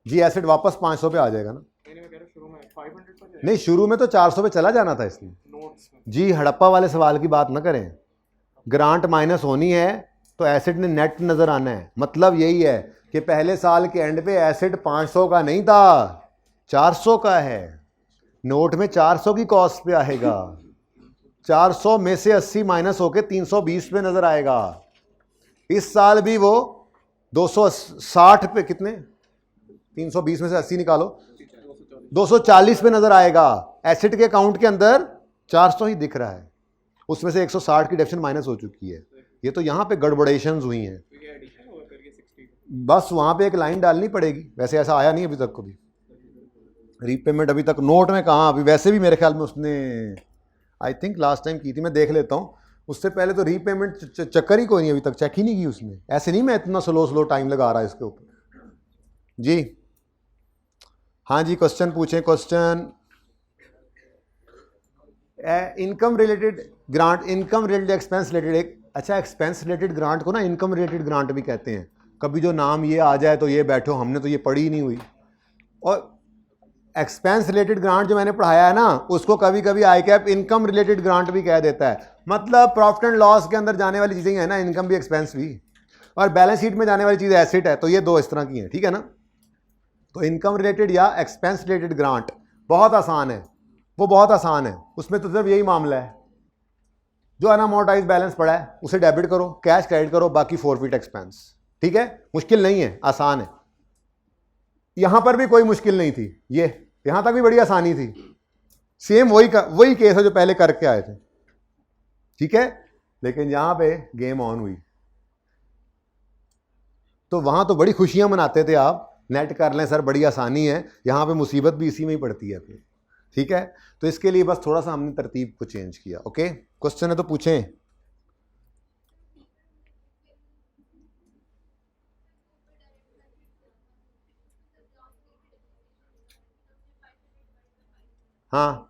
जी एसेट वापस 500 पे आ जाएगा ना। नहीं, शुरू में तो 400 पे चला जाना था इसमें। जी, हड़प्पा वाले सवाल की बात ना करें। ग्रांट माइनस होनी है तो एसेट ने नेट नजर आना है। मतलब यही है कि पहले साल के एंड पे एसेट 500 का नहीं था, 400 का है। नोट में 400 की कॉस्ट पे आएगा, 400 में से 80 माइनस होके 320 पे नजर आएगा। इस साल भी वो 260 पे, कितने 320 में से 80 निकालो, 240 पे नजर आएगा। एसेट के अकाउंट के अंदर 400 ही दिख रहा है, उसमें से 160 की डेप्शन माइनस हो चुकी है। ये तो यहाँ पे गड़बड़ेशंस हुई हैं, बस वहाँ पे एक लाइन डालनी पड़ेगी। वैसे ऐसा आया नहीं अभी तक कभी रीपेमेंट, अभी तक नोट में कहाँ। अभी वैसे भी मेरे ख्याल में उसने आई थिंक लास्ट टाइम की थी, मैं देख लेता हूँ। उससे पहले तो रीपेमेंट चक्कर ही कोई नहीं, अभी तक चेक ही नहीं की उसने। ऐसे नहीं मैं इतना स्लो टाइम लगा रहा है इसके ऊपर जी। हाँ जी, क्वेश्चन पूछें, question. Income related grant, income related expense related एक, अच्छा एक्सपेंस रिलेटेड ग्रांट को ना इनकम रिलेटेड ग्रांट भी कहते हैं। कभी जो नाम ये आ जाए तो ये बैठो, हमने तो ये पढ़ी ही नहीं हुई। और एक्सपेंस रिलेटेड ग्रांट जो मैंने पढ़ाया है ना, उसको कभी कभी ICAP इनकम रिलेटेड ग्रांट भी कह देता है। मतलब प्रॉफिट एंड लॉस के अंदर जाने वाली चीज़ें हैं ना, इनकम भी एक्सपेंस भी, और बैलेंस शीट में जाने वाली चीज़ एसेट है, तो ये दो इस तरह की हैं, ठीक है ना। तो इनकम रिलेटेड या एक्सपेंस रिलेटेड ग्रांट बहुत आसान है, वो बहुत आसान है। उसमें तो सिर्फ यही मामला है, जो अनअमोर्टाइज बैलेंस पड़ा है उसे डेबिट करो, कैश क्रेडिट करो, बाकी फॉरफिट एक्सपेंस, ठीक है। मुश्किल नहीं है, आसान है। यहां पर भी कोई मुश्किल नहीं थी, ये यहां तक भी बड़ी आसानी थी। सेम वही केस है जो पहले करके आए थे, ठीक है। लेकिन यहां पे गेम ऑन हुई, तो वहां तो बड़ी खुशियां मनाते थे आप, नेट कर लें सर, बड़ी आसानी है। यहां पे मुसीबत भी इसी में ही पड़ती है फिर, ठीक है। तो इसके लिए बस थोड़ा सा हमने तरतीब को चेंज किया। ओके, क्वेश्चन है तो पूछें। हाँ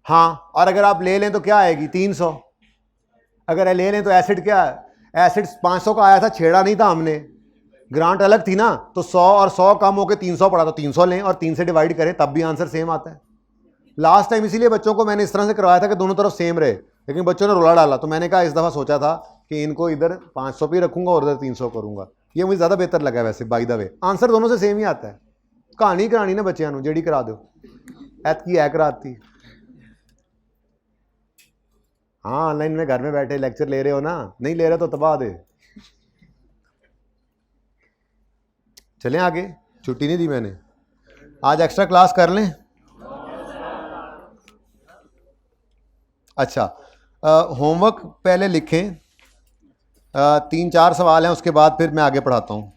हाँ, और अगर आप ले लें तो क्या आएगी, 300। अगर ले लें तो एसिड क्या है, एसिड 500 का आया था, छेड़ा नहीं था हमने, ग्रांट अलग थी ना, तो 100 और 100 कम होकर 300 पड़ा, तो 300 लें और 3 से डिवाइड करें, तब भी आंसर सेम आता है। लास्ट टाइम इसीलिए बच्चों को मैंने इस तरह से करवाया था कि दोनों तरफ सेम रहे, लेकिन बच्चों ने रोला डाला, तो मैंने कहा इस दफ़ा सोचा था कि इनको इधर 500 पे रखूंगा और इधर 300 करूंगा। ये मुझे ज़्यादा बेहतर लगा वैसे, बाय द वे आंसर दोनों से सेम ही आता है। कहानी करानी ना बच्चों, जेडी करा दो, ऐतकी है कराती। हाँ, ऑनलाइन में घर में बैठे लेक्चर ले रहे हो ना, नहीं ले रहे तो तबाह दे। चलें आगे, छुट्टी नहीं दी मैंने, आज एक्स्ट्रा क्लास कर लें। अच्छा, होमवर्क पहले लिखें, 3-4 सवाल हैं, उसके बाद फिर मैं आगे पढ़ाता हूँ।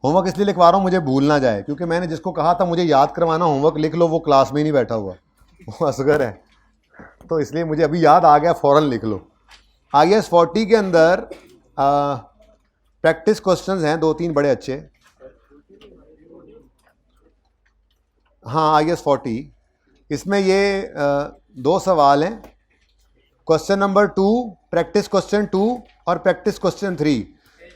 होमवर्क इसलिए लिखवा रहा हूँ मुझे भूल ना जाए, क्योंकि मैंने जिसको कहा था मुझे याद करवाना होमवर्क लिख लो, वो क्लास में ही नहीं बैठा हुआ, वो असगर है, तो इसलिए मुझे अभी याद आ गया, फ़ौरन लिख लो। IAS 40 के अंदर प्रैक्टिस क्वेश्चंस हैं 2-3 बड़े अच्छे। हाँ, IAS 40, इसमें ये 2 सवाल हैं, क्वेश्चन नंबर 2, प्रैक्टिस क्वेश्चन 2 और प्रैक्टिस क्वेश्चन 3।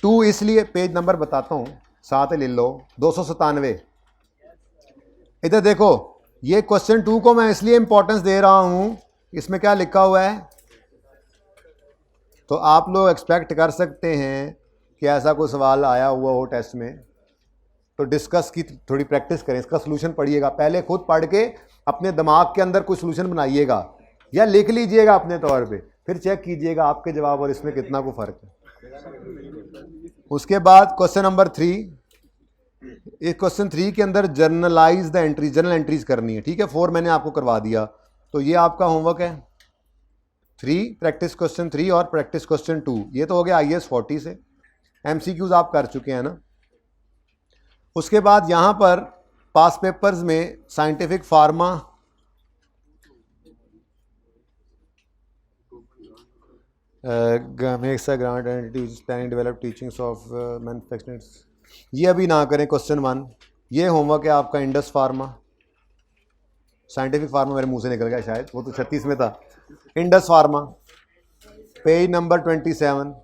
2 इसलिए, पेज नंबर बताता हूँ, साथ ले लो, 297। इधर देखो, ये क्वेश्चन 2 को मैं इसलिए इंपॉर्टेंस दे रहा हूँ, इसमें क्या लिखा हुआ है, तो आप लोग एक्सपेक्ट कर सकते हैं कि ऐसा कोई सवाल आया हुआ हो टेस्ट में, तो डिस्कस की थोड़ी प्रैक्टिस करें, इसका सोल्यूशन पढ़िएगा, पहले खुद पढ़ के अपने दिमाग के अंदर कोई सोल्यूशन बनाइएगा या लिख लीजिएगा अपने तौर पे, फिर चेक कीजिएगा आपके जवाब और इसमें कितना को फर्क है। उसके बाद क्वेश्चन नंबर 3, इस क्वेश्चन 3 के अंदर generalized the entry, journal entries करनी है, ठीक है। 4 मैंने आपको करवा दिया, तो ये आपका होमवर्क है 3, प्रैक्टिस क्वेश्चन 3 और प्रैक्टिस क्वेश्चन 2, ये तो हो गया IAS 40 से। MCQs आप कर चुके हैं ना। उसके बाद यहाँ पर पास पेपर्स में scientific pharma, makes a grant and planning develop teachings of manufacturing, ये अभी ना करें क्वेश्चन 1। ये होमवर्क है आपका इंडस फार्मा, साइंटिफिक फार्मा मेरे मुंह से निकल गया शायद, वो तो 36 में था। Indus pharma, page number 27।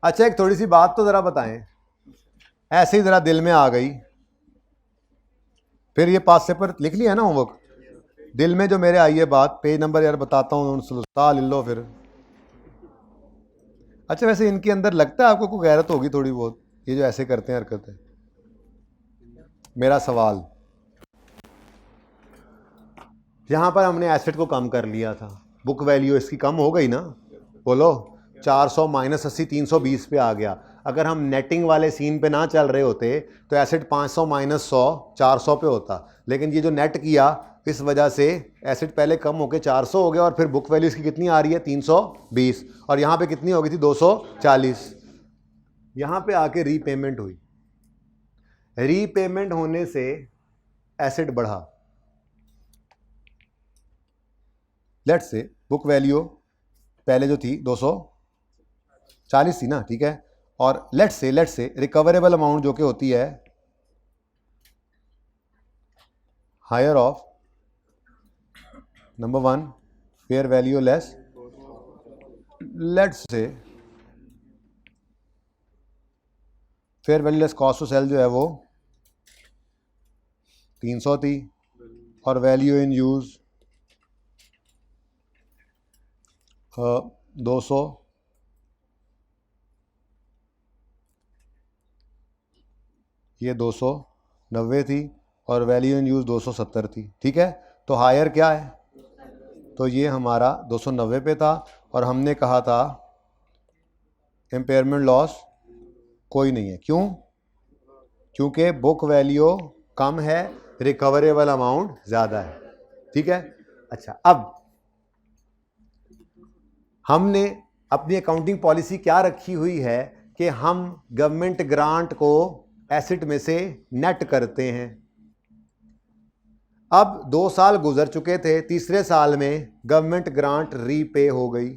अच्छा, एक थोड़ी सी बात तो ज़रा बताएं, ऐसे ही ज़रा दिल में आ गई, फिर ये पास पेपर लिख लिया है ना होमवर्क, दिल में जो मेरे आई है बात, पेज नंबर यार बताता हूँ, ले लो फिर। अच्छा, वैसे इनके अंदर लगता है आपको कोई गैरत होगी थोड़ी बहुत, ये जो ऐसे करते हैं हरकतें। मेरा सवाल, यहाँ पर हमने एसेट को कम कर लिया था, बुक वैल्यू इसकी कम हो गई ना, बोलो 400 माइनस 80 320 पे आ गया। अगर हम नेटिंग वाले सीन पे ना चल रहे होते तो एसेट 500 माइनस 100 400 पे होता, लेकिन ये जो नेट किया इस वजह से एसेट पहले कम होकर 400 हो गया, और फिर बुक वैल्यू इसकी कितनी आ रही है 320, और यहाँ पे कितनी हो गई थी 240। यहाँ पे आके रीपेमेंट हुई, रीपेमेंट होने से एसेट बढ़ा। लेट्स से बुक वैल्यू पहले जो थी 240 थी ना, ठीक है, और लेट्स से रिकवरेबल अमाउंट जो कि होती है higher of number 1 fair value less, let's say fair value less cost to sell जो है वो 300 थी और वैल्यू इन यूज 200, ये 290 थी और वैल्यू इन यूज 270 थी, ठीक है। तो हायर क्या है, तो ये हमारा 290 पे था और हमने कहा था इम्पेयरमेंट लॉस कोई नहीं है। क्यों? क्योंकि बुक वैल्यू कम है, रिकवरेबल अमाउंट ज़्यादा है, ठीक है। अच्छा, अब हमने अपनी अकाउंटिंग पॉलिसी क्या रखी हुई है कि हम गवर्नमेंट ग्रांट को एसेट में से नेट करते हैं। अब 2 साल गुजर चुके थे, तीसरे साल में गवर्नमेंट ग्रांट रीपे हो गई।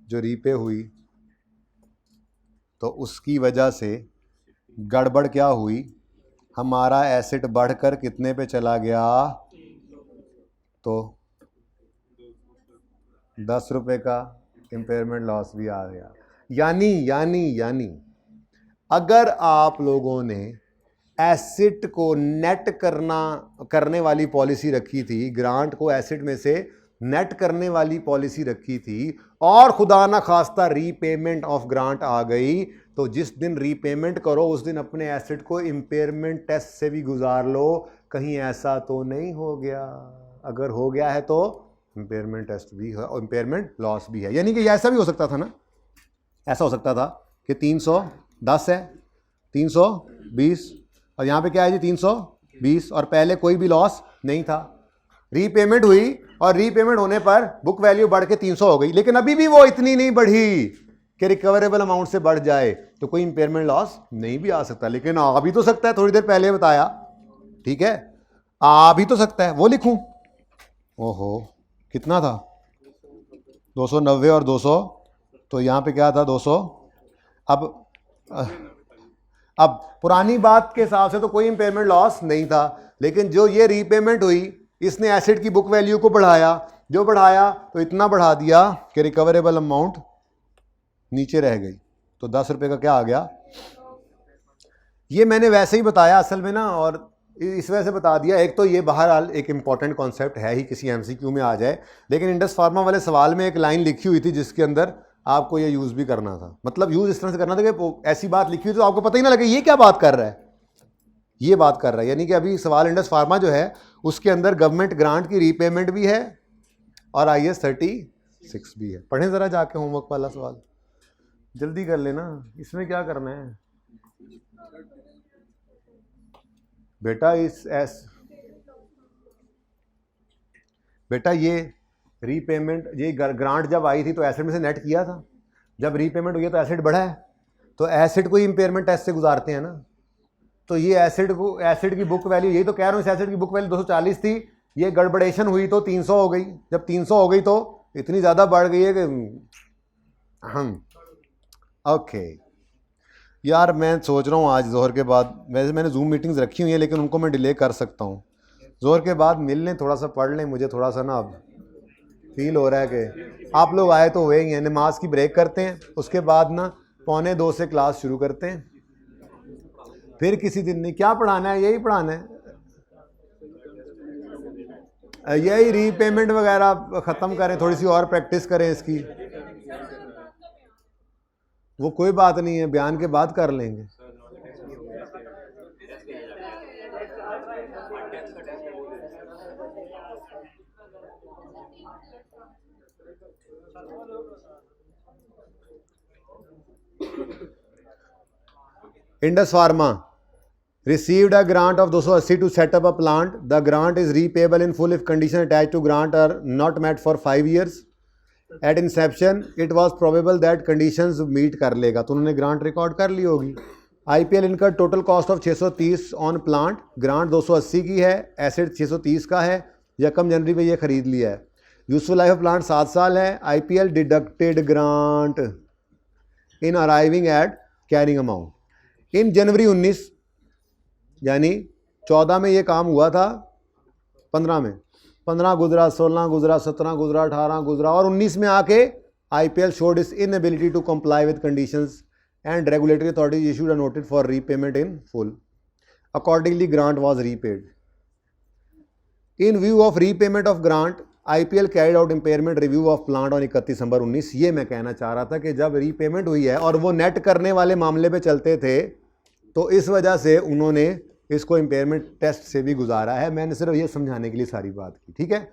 जो रीपे हुई तो उसकी वजह से गड़बड़ क्या हुई, हमारा एसेट बढ़कर कितने पे चला गया, तो 10 रुपये का इम्पेयरमेंट लॉस भी आ गया। यानी अगर आप लोगों ने एसेट को नेट करने वाली पॉलिसी रखी थी, ग्रांट को एसेट में से नेट करने वाली पॉलिसी रखी थी, और खुदा ना खास्ता रीपेमेंट ऑफ ग्रांट आ गई, तो जिस दिन रीपेमेंट करो उस दिन अपने एसेट को इम्पेयरमेंट टेस्ट से भी गुजार लो, कहीं ऐसा तो नहीं हो गया। अगर हो गया है तो इम्पेयरमेंट टेस्ट भी है और इम्पेयरमेंट लॉस भी है। यानी कि ऐसा भी हो सकता था ना, ऐसा हो सकता था कि 310 है, 320 और यहाँ पे क्या है जी 320, और पहले कोई भी लॉस नहीं था। रीपेमेंट हुई और रीपेमेंट होने पर बुक वैल्यू बढ़ के 300 हो गई, लेकिन अभी भी वो इतनी नहीं बढ़ी कि रिकवरेबल अमाउंट से बढ़ जाए, तो कोई इम्पेयरमेंट लॉस नहीं भी आ सकता। लेकिन आ भी तो सकता है, थोड़ी देर पहले बताया, ठीक है, आ भी तो सकता है। वो लिखूं, ओहो कितना था 290 और 200, तो यहाँ पे क्या था 200। अब पुरानी बात के हिसाब से तो कोई इम्पेयरमेंट लॉस नहीं था, लेकिन जो ये रीपेमेंट हुई इसने एसेट की बुक वैल्यू को बढ़ाया, जो बढ़ाया तो इतना बढ़ा दिया कि रिकवरेबल अमाउंट नीचे रह गई। तो 10 रुपये का क्या आ गया, ये मैंने वैसे ही बताया असल में ना, और इस वजह से बता दिया। एक तो ये बहरहाल एक इंपॉर्टेंट कॉन्सेप्ट है ही, किसी एमसीक्यू में आ जाए, लेकिन इंडस फार्मा वाले सवाल में एक लाइन लिखी हुई थी जिसके अंदर आपको ये यूज़ भी करना था। मतलब यूज़ इस तरह से करना था कि ऐसी बात लिखी हुई तो आपको पता ही ना लगे ये क्या बात कर रहा है, ये बात कर रहा है। यानी कि अभी सवाल इंडस फार्मा जो है उसके अंदर गवर्नमेंट ग्रांट की रीपेमेंट भी है और IAS 36 भी है। पढ़ें ज़रा जाके होमवर्क वाला सवाल, जल्दी कर लेना, इसमें क्या करना है बेटा। बेटा ये रीपेमेंट, ये ग्रांट जब आई थी तो एसेट में से नेट किया था, जब रीपेमेंट हुई है तो एसेट बढ़ा है, तो एसेट को ही इम्पेयरमेंट टेस्ट से गुजारते हैं ना। तो ये एसेट की बुक वैल्यू, यही तो कह रहा हूँ, इस एसेट की बुक वैल्यू 240 थी, ये गड़बड़ेशन हुई तो 300 हो गई। जब 300 हो गई तो इतनी ज़्यादा बढ़ गई है कि ओके यार, मैं सोच रहा हूँ आज जोहर के बाद, वैसे मैंने जूम मीटिंग्स रखी हुई हैं लेकिन उनको मैं डिले कर सकता हूँ, जोहर के बाद मिल लें, थोड़ा सा पढ़ लें। मुझे थोड़ा सा ना अब फील हो रहा है कि आप लोग आए तो हुए ही हैं। नमाज की ब्रेक करते हैं, उसके बाद ना 1:45 से क्लास शुरू करते हैं, फिर किसी दिन नहीं। क्या पढ़ाना है? यही पढ़ाना है, यही रीपेमेंट वगैरह ख़त्म करें, थोड़ी सी और प्रैक्टिस करें इसकी। वो कोई बात नहीं है, बयान के बाद कर लेंगे। Indus pharma received a grant of 280 to set up a plant. The grant is repayable in full if conditions attached to grant are not met for 5 years. At inception, it was probable that conditions meet कर लेगा, तो उन्होंने grant record कर ली होगी। IPL इनका total cost of 630 on plant, grant 280 की है, asset 630 का है, यकम जनवरी में ये खरीद लिया है। यूजफुल लाइफ ऑफ प्लांट 7 साल है। IPL deducted grant in arriving at carrying amount in January 19, यानी 14 में ये काम हुआ था, 15 में, 15 गुजरा, 16 गुजरा, 17 गुजरा, 18 गुजरा और 19 में आके IPL showed its inability to comply with conditions and regulatory authorities issued a notice for repayment in full. Accordingly, grant was repaid. In view of repayment of grant, IPL carried out impairment review of plant on 31 दिसंबर 19। ये मैं कहना चाह रहा था कि जब repayment हुई है और वो नेट करने वाले मामले पे चलते थे तो इस वजह से उन्होंने इसको इम्पेयरमेंट टेस्ट से भी गुजारा है। मैंने सिर्फ ये समझाने के लिए सारी बात की, ठीक है।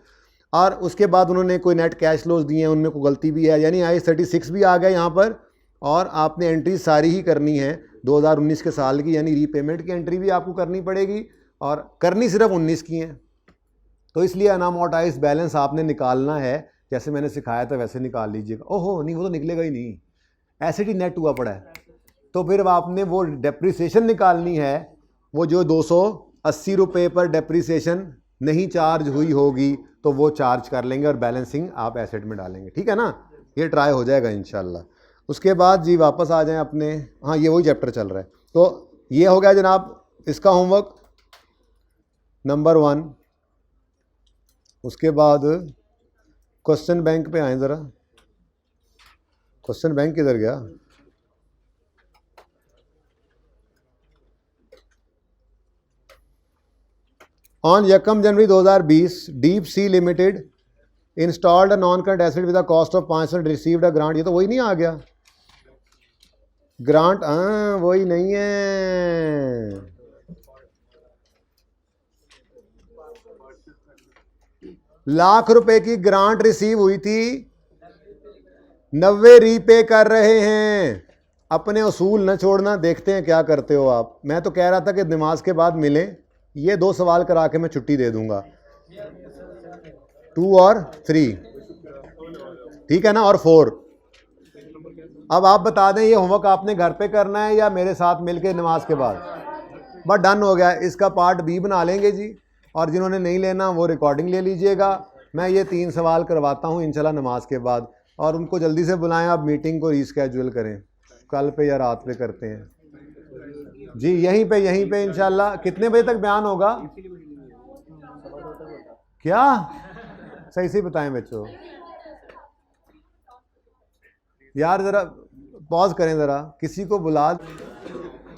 और उसके बाद उन्होंने कोई नेट कैश फ्लोज दिए हैं, उनमें कोई गलती भी है, यानी I-36 भी आ गया यहाँ पर और आपने एंट्री सारी ही करनी है 2019 के साल की, यानी रीपेमेंट की एंट्री भी आपको करनी पड़ेगी और करनी सिर्फ 19 की है। तो इसलिए अनअमोर्टाइज्ड बैलेंस आपने निकालना है, जैसे मैंने सिखाया था वैसे निकाल लीजिएगा। ओहो नहीं, वो तो निकलेगा ही नहीं, एसेट ही नेट हुआ पड़ा है। तो फिर आपने वो डेप्रिसिएशन निकालनी है, वो जो 280 रुपये पर डेप्रिसिएशन नहीं चार्ज हुई होगी तो वो चार्ज कर लेंगे और बैलेंसिंग आप एसेट में डालेंगे, ठीक है ना। ये ट्राई हो जाएगा इंशाल्लाह। उसके बाद जी वापस आ जाएं अपने, हाँ ये वही चैप्टर चल रहा है। तो ये हो गया जनाब इसका होमवर्क नंबर 1। उसके बाद क्वेश्चन बैंक पे आए ज़रा। क्वेश्चन बैंक किधर गया? ऑन यकम January 2020 Deep Sea Limited installed a non current asset with a cost of 500 received a grant. ये तो वही नहीं आ गया ग्रांट, हाँ वही नहीं है। लाख रुपए की ग्रांट रिसीव हुई थी, 90 रीपे कर रहे हैं। अपने उसूल न छोड़ना, देखते हैं क्या करते हो आप। मैं तो कह रहा था कि नमाज के बाद मिलें, ये 2 सवाल करा के मैं छुट्टी दे दूंगा, 2 और 3, ठीक है ना, और 4। अब आप बता दें ये होमवर्क आपने घर पे करना है या मेरे साथ मिलके नमाज के बाद? बस डन हो गया। इसका पार्ट B बना लेंगे जी, और जिन्होंने नहीं लेना वो रिकॉर्डिंग ले लीजिएगा। मैं ये 3 सवाल करवाता हूँ इंशाल्लाह नमाज के बाद, और उनको जल्दी से बुलाएं, आप मीटिंग को रीस्केड्यूल करें, कल पे या रात पे करते हैं जी, यहीं पे इंशाल्लाह। कितने बजे तक बयान होगा? क्या सही से बताएं बच्चों यार, ज़रा पॉज करें, ज़रा किसी को बुला।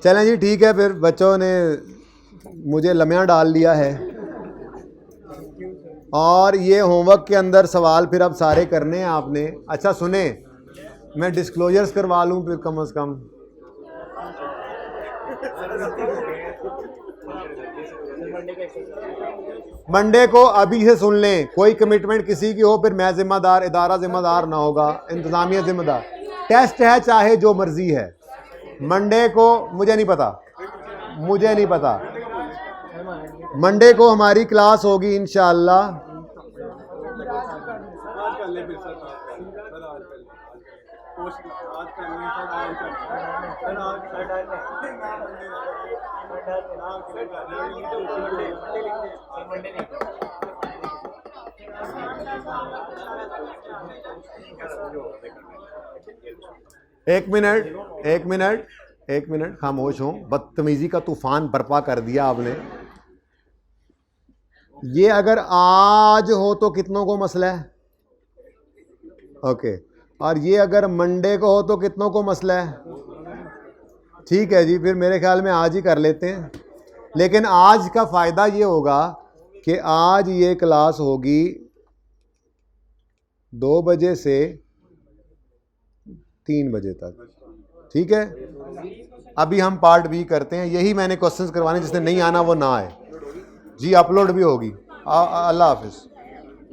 चलें जी ठीक है, फिर बच्चों ने मुझे लम्या डाल लिया है और ये होमवर्क के अंदर सवाल फिर अब सारे करने हैं आपने। अच्छा सुने, मैं डिस्क्लोजर्स करवा लूँ फिर कम से कम। मंडे को अभी से सुन लें, कोई कमिटमेंट किसी की हो फिर मैं जिम्मेदार, इदारा जिम्मेदार ना होगा, इंतजामिया जिम्मेदार। टेस्ट है चाहे जो मर्जी है, मंडे को मुझे नहीं पता, मंडे को हमारी क्लास होगी इंशाअल्लाह। एक मिनट खामोश हो, बदतमीजी का तूफान बर्पा कर दिया आपने। ये अगर आज हो तो कितनों को मसला है? ओके, और ये अगर मंडे को हो तो कितनों को मसला है? ठीक है जी, फिर मेरे ख्याल में आज ही कर लेते हैं। लेकिन आज का फ़ायदा ये होगा कि आज ये क्लास होगी 2 बजे से 3 बजे तक, ठीक है। अभी हम पार्ट B करते हैं। यही मैंने क्वेश्चंस करवाने, जिसने नहीं आना वो ना आए जी। अपलोड भी होगी। अल्लाह हाफिज़।